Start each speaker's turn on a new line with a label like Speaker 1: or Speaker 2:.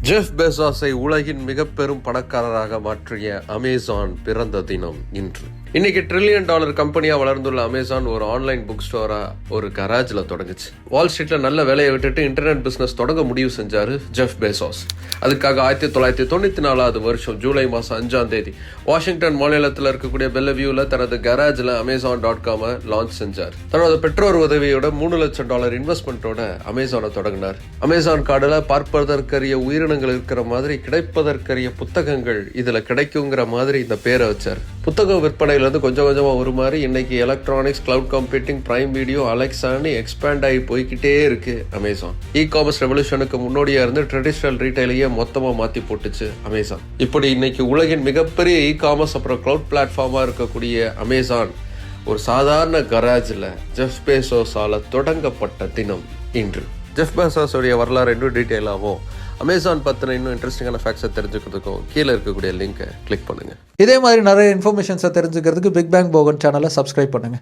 Speaker 1: Jeff பெசாஸை உலகின் மிக பெரும் பணக்காரராக மாற்றிய அமேசான் பிறந்த தினம் இன்று. இன்னைக்கு $1 trillion கம்பெனியா வளர்ந்துள்ள அமேசான் ஒரு ஆன்லைன் புக் ஸ்டோரா ஒரு கராஜ்ல தொடங்குச்சு. வால் ஸ்ட்ரீட்ல நல்ல வேலையை விட்டுட்டு இன்டர்நெட் பிசினஸ் தொடங்க முடிவு செஞ்சாரு ஜெஃப் பெசாஸ். அதுக்காக 1994 வருஷம் ஜூலை மாசம் 5ஆம் தேதி வாஷிங்டன் மாநிலத்தில் இருக்கக்கூடிய பெல்லவியூல தனது கராஜ்ல Amazon.com லான்ச் செஞ்சார். தனது பெற்றோர் உதவியோட $3 லட்சம் இன்வெஸ்ட்மெண்டோட அமேசானை தொடங்கினார். அமேசான் கார்டுல பார்ப்பதற்கரிய உயிரினங்கள் இருக்கிற மாதிரி கிடைப்பதற்கரிய புத்தகங்கள் இதுல கிடைக்குங்கிற மாதிரி இந்த பேரை வச்சார். புத்தக விற்பனையில இருந்து கொஞ்சம் கொஞ்சமா ஒரு மாதிரி இன்னைக்கு electronics, cloud computing, Prime Video, அலெக்சான்னு எக்ஸ்பேண்ட் ஆகி போய்கிட்டே இருக்கு அமேசான். காமர்ஸ் ரெவல்யூஷனுக்கு முன்னோடியா இருந்து ட்ரெடிஷனல் ரீட்டைலையே மொத்தமா மாத்தி போட்டுச்சு அமேசான். இப்படி இன்னைக்கு உலகின் மிகப்பெரிய காமர்ஸ் அப்புறம் கிளவுட் பிளாட்ஃபார்மா இருக்கக்கூடிய அமேசான் ஒரு சாதாரண கராஜ்ல ஜெஃப் பெசாஸால தொடங்கப்பட்ட தினம் இன்று. ஜெஃப் பெசாஸோடைய வரலாறு இன்னும் டீட்டெயிலாகவும் அமேசான் பற்றின இன்னும் இன்ட்ரெஸ்டிங்கான ஃபேக்ட்ஸை தெரிஞ்சுக்கிறதுக்கும் கீழே இருக்கக்கூடிய லிங்கை கிளிக் பண்ணுங்க.
Speaker 2: இதே மாதிரி நிறைய இன்ஃபர்மேஷன்ஸை தெரிஞ்சுக்கிறதுக்கு பிக் பேங் போகன் சேனலை சப்ஸ்கிரைப் பண்ணுங்க.